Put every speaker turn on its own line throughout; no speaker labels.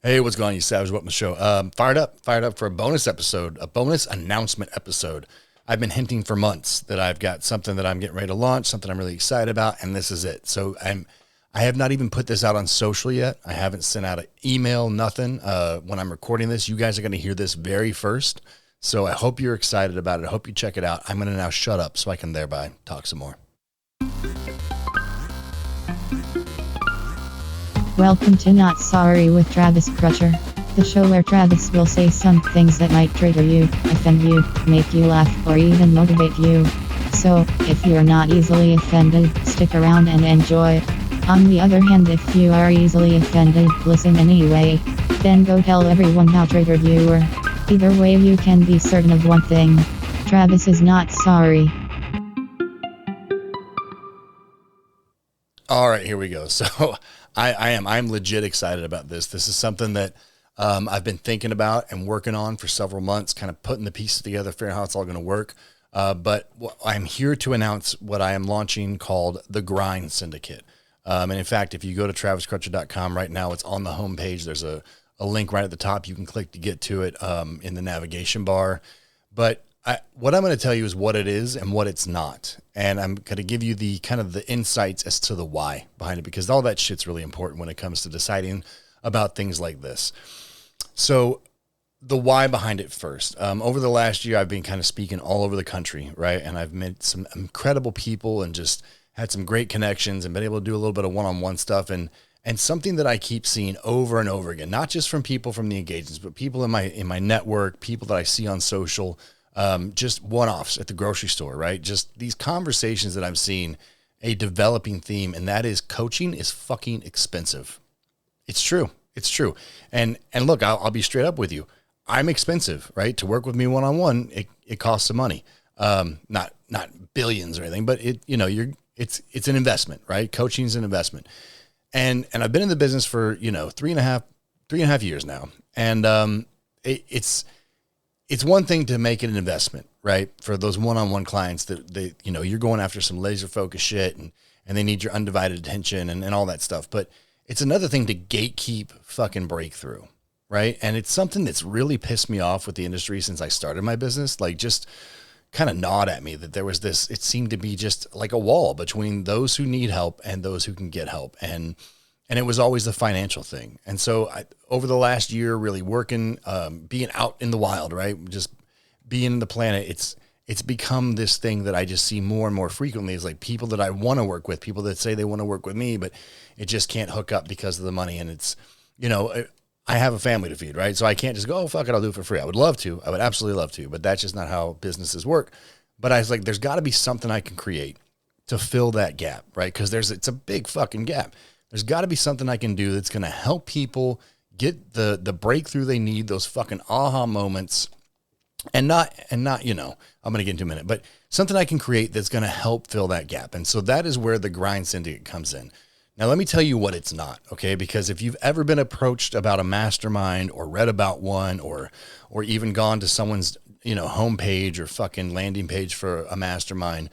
Hey, what's going on, you savage? Welcome to the show. Fired up for a bonus episode, a bonus announcement episode. I've been hinting for months that I've got something that I'm getting ready to launch, something I'm really excited about, and this is it. So I have not even put this out on social yet. I haven't sent out an email, nothing. When I'm recording this, you guys are going to hear this very first. So I hope you're excited about it. I hope you check it out. I'm going to now shut up so I can thereby talk some more.
Welcome to Not Sorry with Travis Crutcher, the show where Travis will say some things that might trigger you, offend you, make you laugh, or even motivate you. So, if you're not easily offended, stick around and enjoy. On the other hand, if you are easily offended, listen anyway. Then go tell everyone how triggered you were. Either way, you can be certain of one thing: Travis is not sorry.
All right, here we go. So I'm legit excited about this. This is something that I've been thinking about and working on for several months, kind of putting the pieces together, figuring out how it's all going to work. But I'm here to announce what I am launching called the Grind Syndicate. And in fact, if you go to traviscrutcher.com right now, it's on the homepage. There's a link right at the top. You can click to get to it in the navigation bar. But what I'm going to tell you is what it is and what it's not. And I'm going to give you the kind of the insights as to the why behind it, because all that shit's really important when it comes to deciding about things like this. So the why behind it first. Over the last year, I've been kind of speaking all over the country, right? And I've met some incredible people and just had some great connections and been able to do a little bit of one-on-one stuff. And something that I keep seeing over and over again, not just from people from the engagements, but people in my network, people that I see on social, just one-offs at the grocery store, right? Just these conversations that I'm seeing a developing theme, and that is coaching is fucking expensive. It's true. It's true. And look, I'll be straight up with you. I'm expensive, right? To work with me one-on-one, it costs some money. Not billions or anything, but it's an investment, right? Coaching is an investment. And I've been in the business for, 3.5 years now. And, it's one thing to make it an investment, right? For those one-on-one clients that you're going after some laser focused shit and they need your undivided attention and all that stuff. But it's another thing to gatekeep fucking breakthrough, right? And it's something that's really pissed me off with the industry since I started my business. Like, just kind of gnawed at me that there was this, it seemed to be just like a wall between those who need help and those who can get help. And it was always the financial thing. And so over the last year, really working, being out in the wild, right? Just being in the planet, it's become this thing that I just see more and more frequently. Is like people that I want to work with, people that say they want to work with me, but it just can't hook up because of the money. And it's, I have a family to feed, right? So I can't just go, oh, fuck it, I'll do it for free. I would love to. I would absolutely love to, but that's just not how businesses work. But I was like, there's got to be something I can create to fill that gap, right? Because it's a big fucking gap. There's got to be something I can do that's going to help people get the breakthrough they need, those fucking aha moments, and not, I'm going to get into a minute, but something I can create that's going to help fill that gap. And so that is where the Grind Syndicate comes in. Now, let me tell you what it's not, okay? Because if you've ever been approached about a mastermind or read about one or even gone to someone's, homepage or fucking landing page for a mastermind,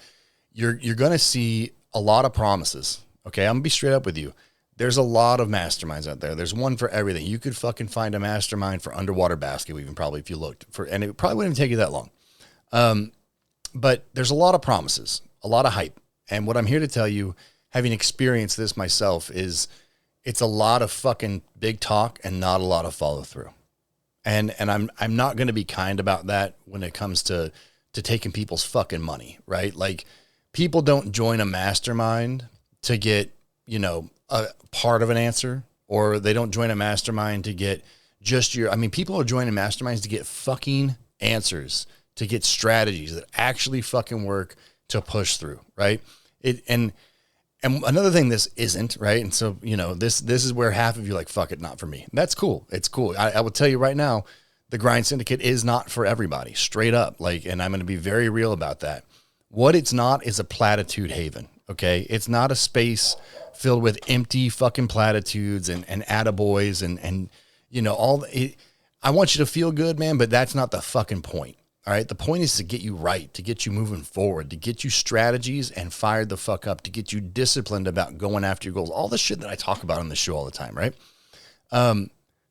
you're going to see a lot of promises, okay? I'm going to be straight up with you. There's a lot of masterminds out there. There's one for everything. You could fucking find a mastermind for underwater basket weaving probably if you looked for, and it probably wouldn't even take you that long. But there's a lot of promises, a lot of hype. And what I'm here to tell you, having experienced this myself, is it's a lot of fucking big talk and not a lot of follow through. And I'm not going to be kind about that when it comes to taking people's fucking money, right? Like, people don't join a mastermind to get, a part of an answer, or they don't join a mastermind to get just people are joining masterminds to get fucking answers, to get strategies that actually fucking work to push through, right? And another thing this isn't, right? And so, this is where half of you are like, fuck it, not for me. That's cool. It's cool. I will tell you right now, the Grind Syndicate is not for everybody, straight up. And I'm going to be very real about that. What it's not is a platitude haven, okay? It's not a space filled with empty fucking platitudes and attaboys and all it. I want you to feel good, man, but that's not the fucking point. All right. The point is to get you right, to get you moving forward, to get you strategies and fired the fuck up, to get you disciplined about going after your goals. All the shit that I talk about on the show all the time. Right.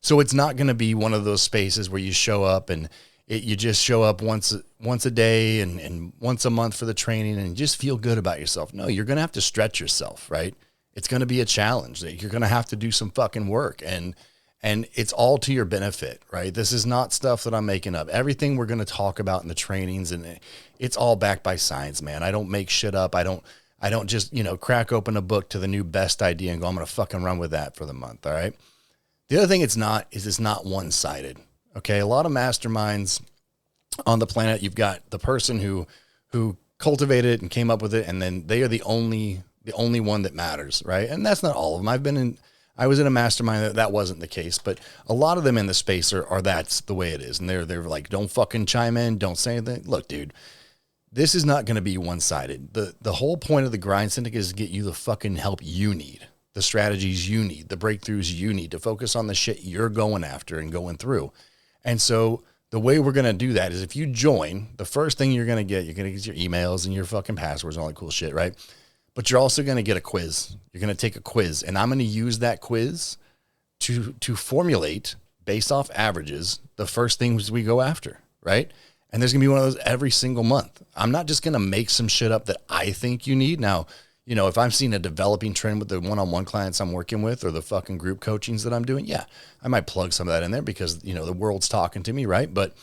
So it's not going to be one of those spaces where you show up and you just show up once a day and once a month for the training and just feel good about yourself. No, you're going to have to stretch yourself, right? It's going to be a challenge. You're going to have to do some fucking work, and it's all to your benefit, right? This is not stuff that I'm making up. Everything we're going to talk about in the trainings, and it's all backed by science, man. I don't make shit up. I don't just, crack open a book to the new best idea and go, I'm going to fucking run with that for the month. All right. The other thing it's not one-sided. Okay. A lot of masterminds on the planet, you've got the person who cultivated it and came up with it, and then they are the only one that matters. Right. And that's not all of them. I was in a mastermind that wasn't the case, but a lot of them in the space are that's the way it is. And they're like, don't fucking chime in. Don't say anything. Look, dude, this is not going to be one-sided. The whole point of the Grind Syndicate is to get you the fucking help you need, the strategies you need, the breakthroughs you need to focus on the shit you're going after and going through. And so the way we're going to do that is if you join, the first thing you're going to get your emails and your fucking passwords and all that cool shit, right? But you're also going to get a quiz. You're going to take a quiz, and I'm going to use that quiz to formulate, based off averages, the first things we go after, right? And there's going to be one of those every single month. I'm not just going to make some shit up that I think you need. Now, if I'm seeing a developing trend with the one-on-one clients I'm working with or the fucking group coachings that I'm doing, yeah, I might plug some of that in there because, the world's talking to me, right? But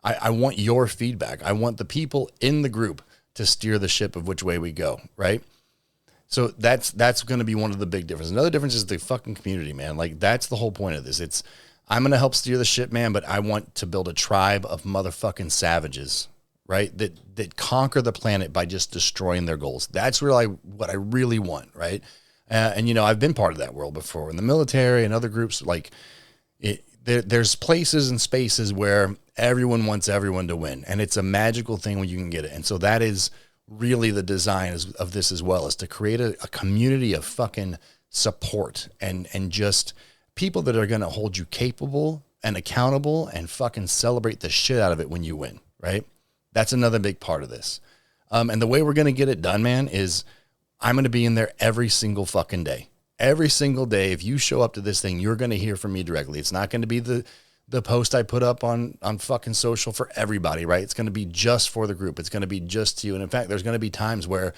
I want your feedback. I want the people in the group to steer the ship of which way we go, right? So that's going to be one of the big differences. Another difference is the fucking community, man. Like, that's the whole point of this. I'm going to help steer the ship, man, but I want to build a tribe of motherfucking savages, right? That conquer the planet by just destroying their goals. That's really what I really want, right? And I've been part of that world before in the military and other groups. Like, there's places and spaces where everyone wants everyone to win, and it's a magical thing when you can get it. And so that is really the design of this as well, is to create a community of fucking support and just people that are going to hold you capable and accountable and fucking celebrate the shit out of it when you win, right? That's another big part of this. And the way we're going to get it done, man, is I'm going to be in there every single fucking day. Every single day, if you show up to this thing, you're going to hear from me directly. It's not going to be the post I put up on fucking social for everybody, right? It's going to be just for the group. It's going to be just to you. And in fact, there's going to be times where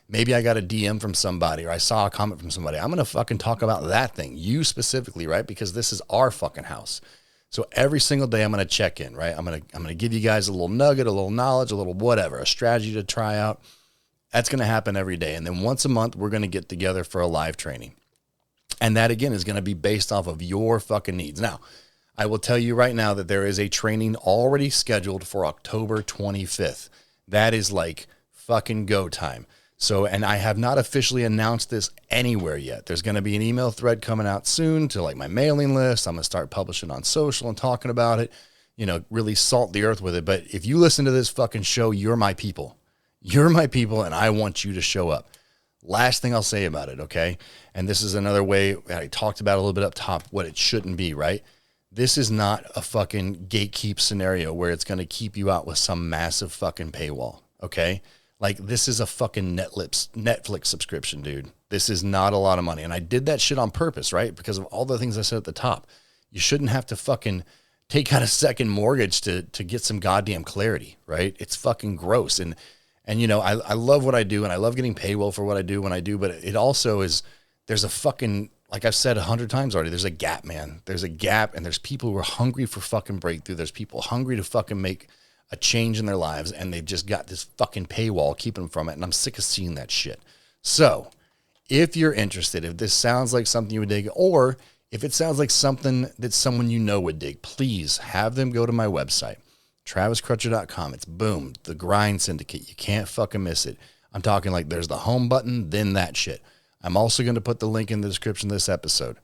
maybe I got a DM from somebody or I saw a comment from somebody. I'm going to fucking talk about that thing, you specifically, right? Because this is our fucking house. So every single day I'm going to check in, right? I'm going to give you guys a little nugget, a little knowledge, a little whatever, a strategy to try out. That's going to happen every day. And then once a month, we're going to get together for a live training. And that, again, is going to be based off of your fucking needs. Now, I will tell you right now that there is a training already scheduled for October 25th. That is like fucking go time. So, and I have not officially announced this anywhere yet. There's going to be an email thread coming out soon to like my mailing list. I'm going to start publishing on social and talking about it, really salt the earth with it. But if you listen to this fucking show, you're my people. You're my people, and I want you to show up. Last thing I'll say about it, okay? And this is another way I talked about a little bit up top, what it shouldn't be, right? This is not a fucking gatekeep scenario where it's going to keep you out with some massive fucking paywall, okay? Like, this is a fucking Netflix subscription, dude. This is not a lot of money. And I did that shit on purpose, right? Because of all the things I said at the top. You shouldn't have to fucking take out a second mortgage to get some goddamn clarity, right? It's fucking gross. And I love what I do, and I love getting paid well for what I do when I do, but it also is, there's a fucking, like I've said 100 times already, there's a gap, man. There's a gap, and there's people who are hungry for fucking breakthrough. There's people hungry to fucking make a change in their lives, and they've just got this fucking paywall keeping them from it, and I'm sick of seeing that shit. So if you're interested, if this sounds like something you would dig, or if it sounds like something that someone you know would dig, please have them go to my website, TravisCrutcher.com. It's boom, the Grind Syndicate. You can't fucking miss it. I'm talking like there's the home button, then that shit. I'm also going to put the link in the description of this episode.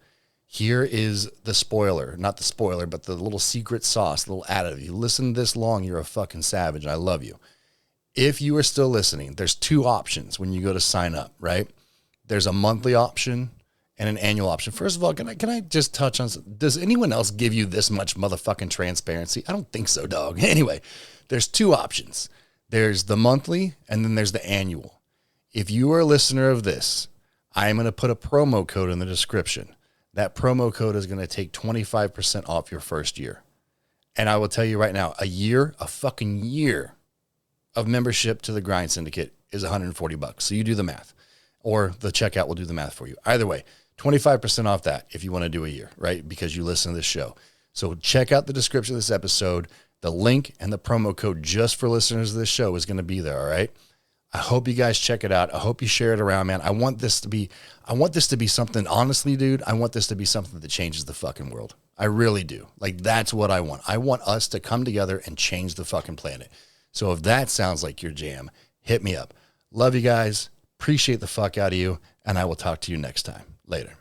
Here is the spoiler, not the spoiler, but the little secret sauce, the little additive. You listen this long, you're a fucking savage, and I love you. If you are still listening, there's two options when you go to sign up, right? There's a monthly option and an annual option. First of all, can I just touch on, does anyone else give you this much motherfucking transparency? I don't think so, dog. Anyway, there's two options. There's the monthly, and then there's the annual. If you are a listener of this, I am going to put a promo code in the description. that promo code is going to take 25% off your first year. And I will tell you right now, a fucking year of membership to the Grind Syndicate is $140. So you do the math, or the checkout will do the math for you. Either way, 25% off that if you want to do a year, right? Because you listen to this show. So check out the description of this episode. The link and the promo code just for listeners of this show is going to be there. All right. I hope you guys check it out. I hope you share it around, man. I want this to be something, honestly, dude. I want this to be something that changes the fucking world. I really do. Like, that's what I want. I want us to come together and change the fucking planet. So if that sounds like your jam, hit me up. Love you guys. Appreciate the fuck out of you. And I will talk to you next time. Later.